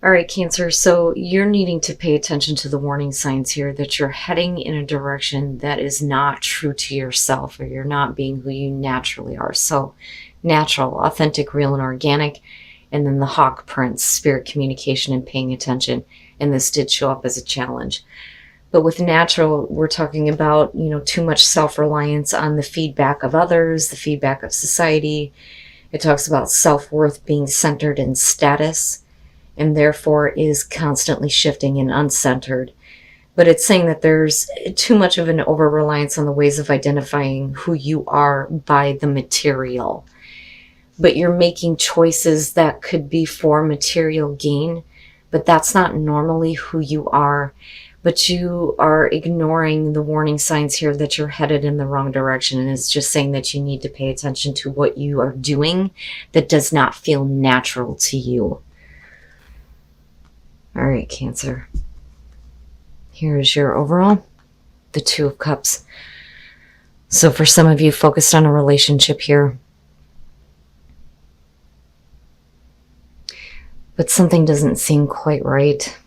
All right, Cancer. So you're needing to pay attention to the warning signs here that you're heading in a direction that is not true to yourself, or you're not being who you naturally are. So natural, authentic, real, and organic. And then the hawk prince, spirit communication and paying attention. And this did show up as a challenge. But with natural, we're talking about, too much self-reliance on the feedback of others, the feedback of society. It talks about self-worth being centered in status, and therefore is constantly shifting and uncentered. But it's saying that there's too much of an over-reliance on the ways of identifying who you are by the material. But you're making choices that could be for material gain, but that's not normally who you are. But you are ignoring the warning signs here that you're headed in the wrong direction. And it's just saying that you need to pay attention to what you are doing that does not feel natural to you. All right, Cancer. Here's your overall, the Two of Cups. So for some of you focused on a relationship here, but something doesn't seem quite right.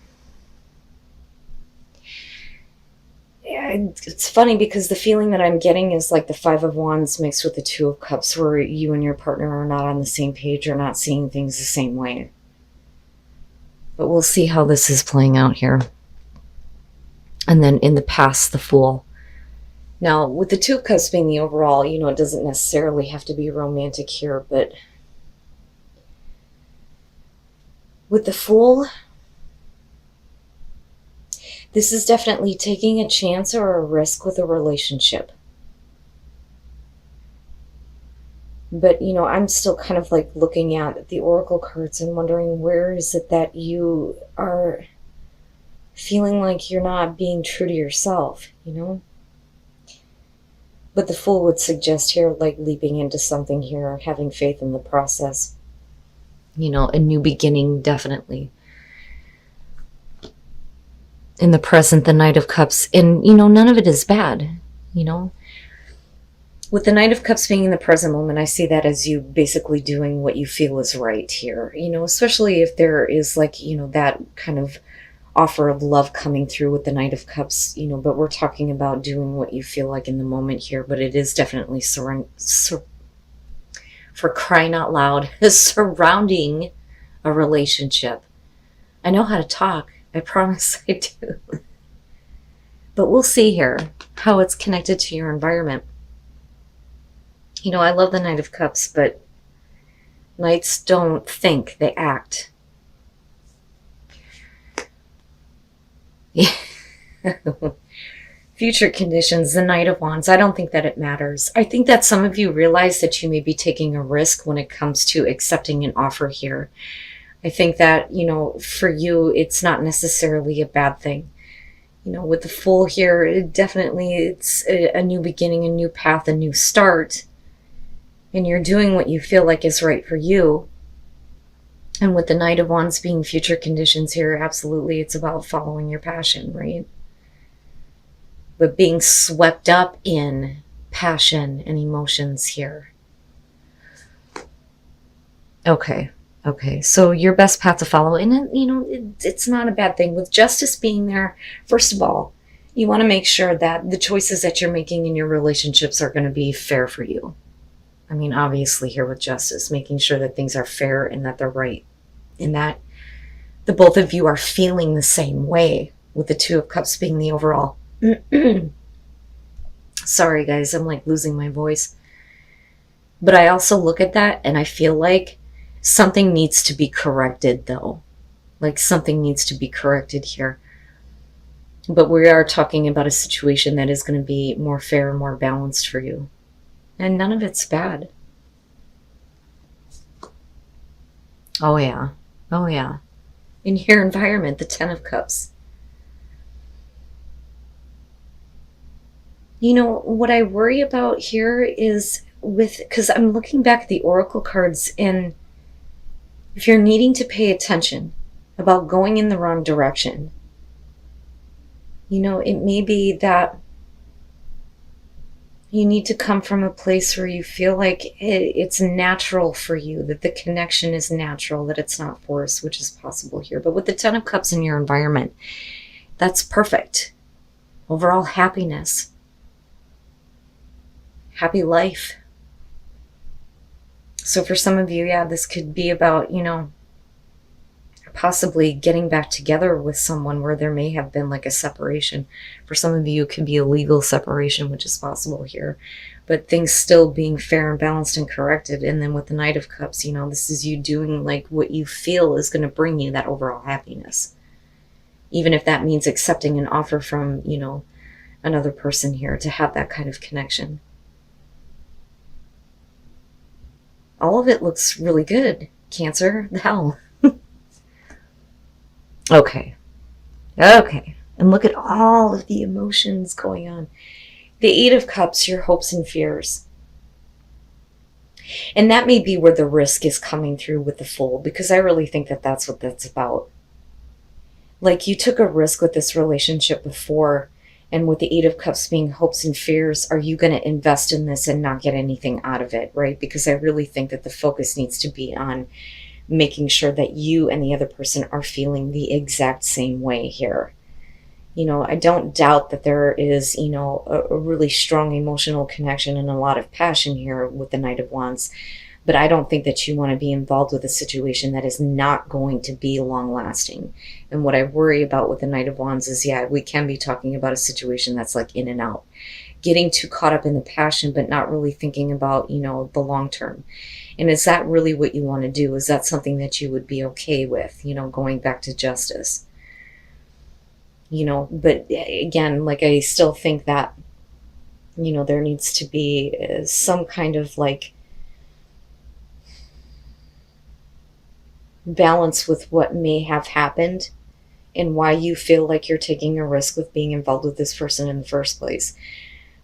It's funny because the feeling that I'm getting is like the Five of Wands mixed with the Two of Cups, where you and your partner are not on the same page or not seeing things the same way. But we'll see how this is playing out here. And then in the past, the Fool. Now, with the Two of Cups being the overall, it doesn't necessarily have to be romantic here, but with the Fool, this is definitely taking a chance or a risk with a relationship. But, I'm still kind of like looking at the Oracle cards and wondering, where is it that you are feeling like you're not being true to yourself, But the Fool would suggest here, like leaping into something here, having faith in the process. A new beginning, definitely. In the present, the Knight of Cups. And, none of it is bad, With the Knight of Cups being in the present moment, I see that as you basically doing what you feel is right here, especially if there is like, that kind of offer of love coming through with the Knight of Cups, but we're talking about doing what you feel like in the moment here, but it is definitely for crying out loud, surrounding a relationship. I know how to talk. I promise I do. But we'll see here how it's connected to your environment. I love the Knight of Cups, but knights don't think, they act. Future conditions, the Knight of Wands. I don't think that it matters. I think that some of you realize that you may be taking a risk when it comes to accepting an offer here. I think that, for you, it's not necessarily a bad thing. With the Fool here, it's a new beginning, a new path, a new start. And you're doing what you feel like is right for you. And with the Knight of Wands being future conditions here, absolutely, it's about following your passion, right? But being swept up in passion and emotions here. Okay, so your best path to follow, and it's not a bad thing. With justice being there, first of all, you want to make sure that the choices that you're making in your relationships are going to be fair for you. I mean, obviously here with justice, making sure that things are fair and that they're right. And that the both of you are feeling the same way, with the Two of Cups being the overall. Sorry guys, I'm like losing my voice. But I also look at that and I feel like something needs to be corrected though. Like something needs to be corrected here. But we are talking about a situation that is going to be more fair and more balanced for you. And none of it's bad. Oh yeah. In your environment, the Ten of Cups. What I worry about here is because I'm looking back at the Oracle cards, and if you're needing to pay attention about going in the wrong direction, it may be that You need to come from a place where you feel like it's natural for you, that the connection is natural, that it's not forced, which is possible here. But with the Ten of Cups in your environment, that's perfect. Overall happiness, happy life. So for some of you, yeah, this could be about, possibly getting back together with someone where there may have been like a separation. For some of you, it could be a legal separation, which is possible here. But things still being fair and balanced and corrected. And then with the Knight of Cups, this is you doing like what you feel is going to bring you that overall happiness. Even if that means accepting an offer from, another person here to have that kind of connection. All of it looks really good, Cancer. The hell. Okay. And look at all of the emotions going on. The Eight of Cups, your hopes and fears. And that may be where the risk is coming through with the Fool, because I really think that that's what that's about. Like, you took a risk with this relationship before, and with the Eight of Cups being hopes and fears, are you going to invest in this and not get anything out of it, right? Because I really think that the focus needs to be on making sure that you and the other person are feeling the exact same way here. I don't doubt that there is, a really strong emotional connection and a lot of passion here with the Knight of Wands. But I don't think that you want to be involved with a situation that is not going to be long lasting. And what I worry about with the Knight of Wands is, yeah, we can be talking about a situation that's like in and out. Getting too caught up in the passion, but not really thinking about, the long term. And is that really what you want to do? Is that something that you would be okay with, going back to justice? But again, like, I still think that, there needs to be some kind of like balance with what may have happened and why you feel like you're taking a risk with being involved with this person in the first place.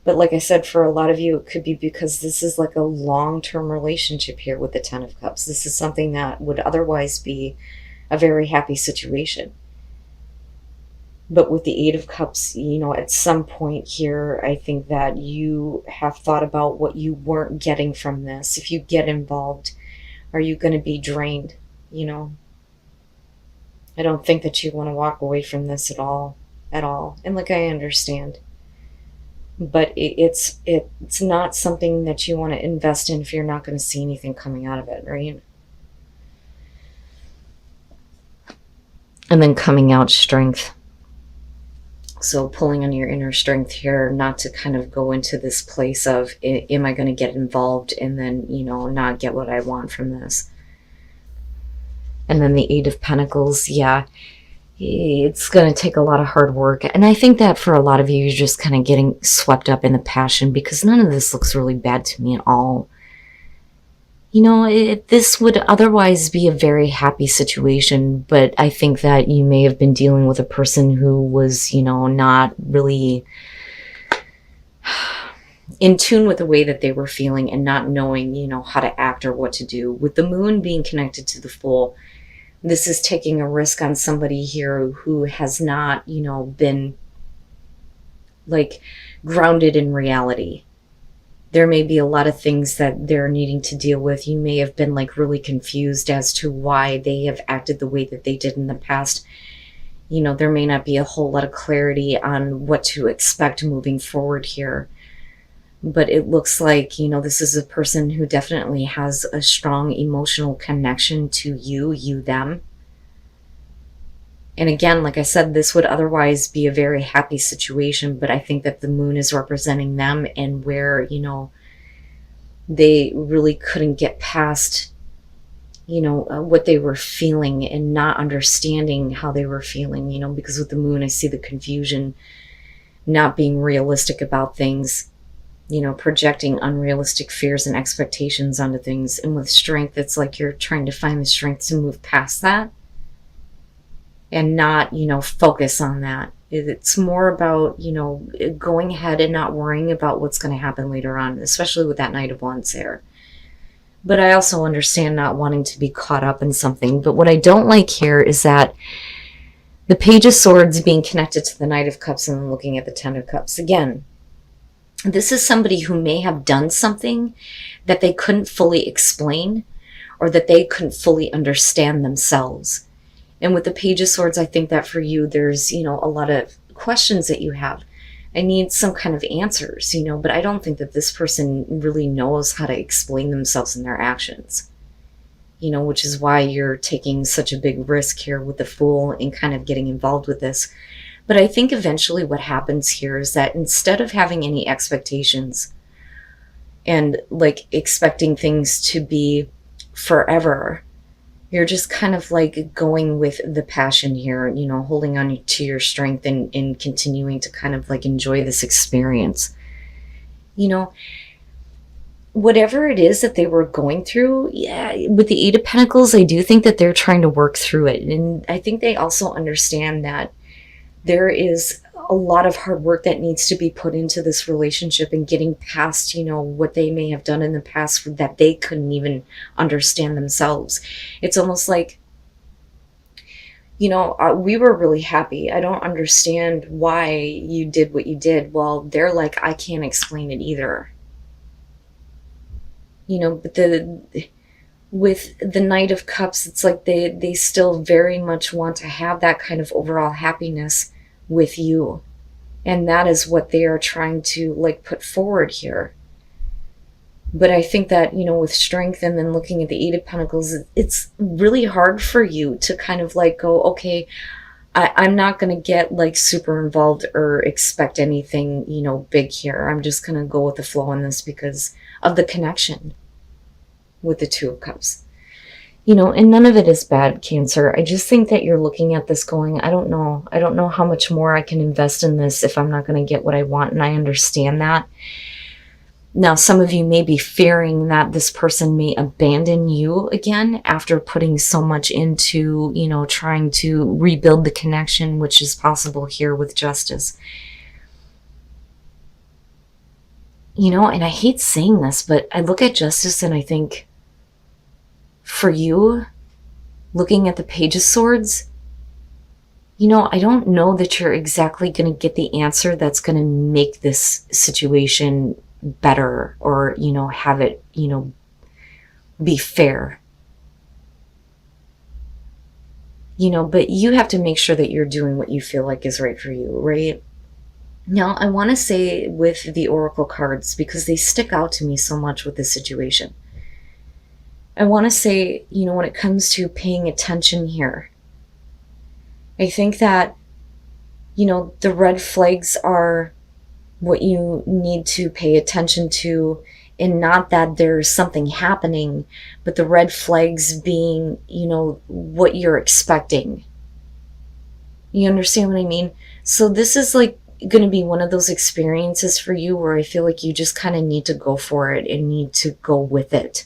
But like I said, for a lot of you, it could be because this is like a long-term relationship here with the Ten of Cups. This is something that would otherwise be a very happy situation. But with the Eight of Cups, at some point here, I think that you have thought about what you weren't getting from this. If you get involved, are you going to be drained? I don't think that you want to walk away from this at all. And like, I understand. But it's not something that you want to invest in if you're not going to see anything coming out of it, right? And then coming out strength. So pulling on your inner strength here, not to kind of go into this place of, am I going to get involved and then, not get what I want from this? And then the Eight of Pentacles, yeah. It's going to take a lot of hard work. And I think that for a lot of you, you're just kind of getting swept up in the passion, because none of this looks really bad to me at all. This would otherwise be a very happy situation, but I think that you may have been dealing with a person who was, not really in tune with the way that they were feeling and not knowing, how to act or what to do. With the Moon being connected to the Fool, this is taking a risk on somebody here who has not, been like grounded in reality. There may be a lot of things that they're needing to deal with. You may have been like really confused as to why they have acted the way that they did in the past. There may not be a whole lot of clarity on what to expect moving forward here. But it looks like, this is a person who definitely has a strong emotional connection to you, them. And again, like I said, this would otherwise be a very happy situation, but I think that the Moon is representing them and where, they really couldn't get past, what they were feeling and not understanding how they were feeling, because with the Moon, I see the confusion, not being realistic about things, projecting unrealistic fears and expectations onto things. And with strength, it's like you're trying to find the strength to move past that and not, focus on that. It's more about, going ahead and not worrying about what's going to happen later on, especially with that Knight of Wands there. But I also understand not wanting to be caught up in something. But what I don't like here is that the Page of Swords being connected to the Knight of Cups and looking at the Ten of Cups. Again, This is somebody who may have done something that they couldn't fully explain or that they couldn't fully understand themselves. And with the Page of Swords, I think that for you, there's, a lot of questions that you have. I need some kind of answers, but I don't think that this person really knows how to explain themselves and their actions, which is why you're taking such a big risk here with the Fool and kind of getting involved with this. But I think eventually what happens here is that instead of having any expectations and like expecting things to be forever, you're just kind of like going with the passion here, holding on to your strength and continuing to kind of like enjoy this experience. Whatever it is that they were going through, yeah, with the Eight of Pentacles, I do think that they're trying to work through it. And I think they also understand that there is a lot of hard work that needs to be put into this relationship and getting past, what they may have done in the past that they couldn't even understand themselves. It's almost like, we were really happy. I don't understand why you did what you did. Well, they're like, I can't explain it either. But with the Knight of Cups, it's like they still very much want to have that kind of overall happiness with you. And that is what they are trying to like put forward here. But I think that, with strength and then looking at the Eight of Pentacles, it's really hard for you to kind of like go, okay, I'm not going to get like super involved or expect anything, big here. I'm just going to go with the flow on this because of the connection with the Two of Cups. And none of it is bad, Cancer. I just think that you're looking at this going, I don't know how much more I can invest in this if I'm not going to get what I want. And I understand that. Now, some of you may be fearing that this person may abandon you again after putting so much into, trying to rebuild the connection, which is possible here with Justice. And I hate saying this, but I look at Justice and I think, for you, looking at the Page of Swords, I don't know that you're exactly going to get the answer that's going to make this situation better or, have it, be fair. But you have to make sure that you're doing what you feel like is right for you, right? Now, I want to say with the Oracle cards, because they stick out to me so much with this situation, I want to say, when it comes to paying attention here, I think that, the red flags are what you need to pay attention to, and not that there's something happening, but the red flags being, what you're expecting. You understand what I mean? So this is like going to be one of those experiences for you where I feel like you just kind of need to go for it and need to go with it.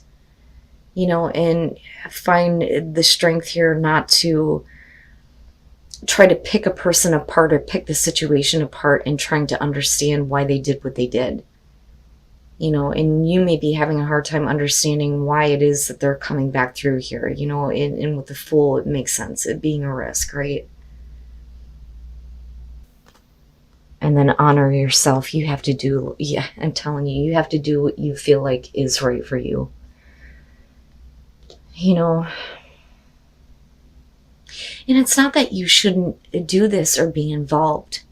And find the strength here not to try to pick a person apart or pick the situation apart and trying to understand why they did what they did. And you may be having a hard time understanding why it is that they're coming back through here, and with the Fool, it makes sense, it being a risk, right? And then honor yourself. You have to do, I'm telling you, you have to do what you feel like is right for you. And it's not that you shouldn't do this or be involved.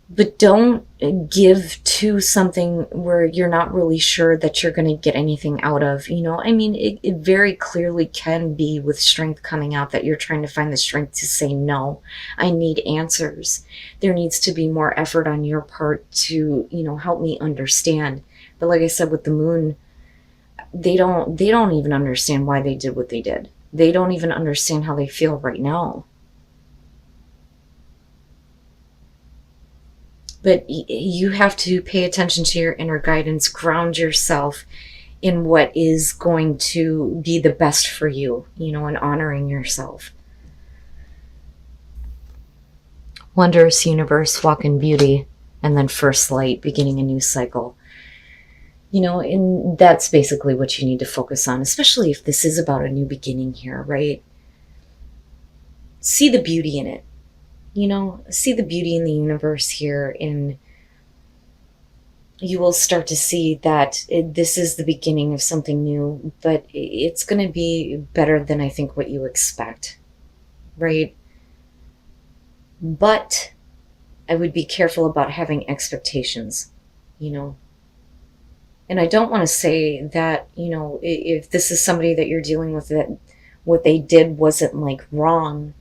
But don't give to something where you're not really sure that you're going to get anything out of. It very clearly can be with strength coming out that you're trying to find the strength to say, no, I need answers. There needs to be more effort on your part to, help me understand. But like I said, with the Moon, they don't even understand why they did what they did. They don't even understand how they feel right now. But you have to pay attention to your inner guidance, ground yourself in what is going to be the best for you, and honoring yourself. Wondrous universe, walk in beauty, and then first light, beginning a new cycle. And that's basically what you need to focus on, especially if this is about a new beginning here, right? See the beauty in it. See the beauty in the universe here, and you will start to see that this is the beginning of something new, but it's going to be better than I think what you expect, right? But I would be careful about having expectations, you know. And I don't want to say that, if this is somebody that you're dealing with, that what they did wasn't like wrong.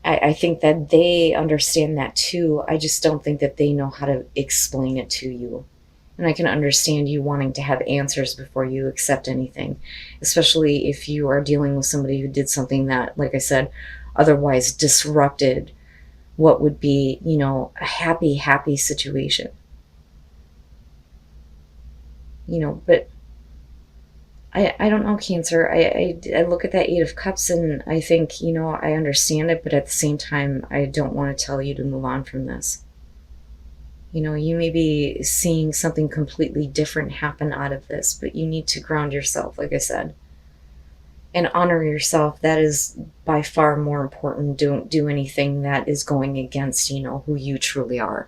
I think that they understand that too. I just don't think that they know how to explain it to you. And I can understand you wanting to have answers before you accept anything, especially if you are dealing with somebody who did something that, like I said, otherwise disrupted what would be, a happy, happy situation. But I don't know, Cancer. I look at that Eight of Cups and I think, I understand it, but at the same time, I don't want to tell you to move on from this. You may be seeing something completely different happen out of this, but you need to ground yourself, like I said, and honor yourself. That is by far more important. Don't do anything that is going against, who you truly are.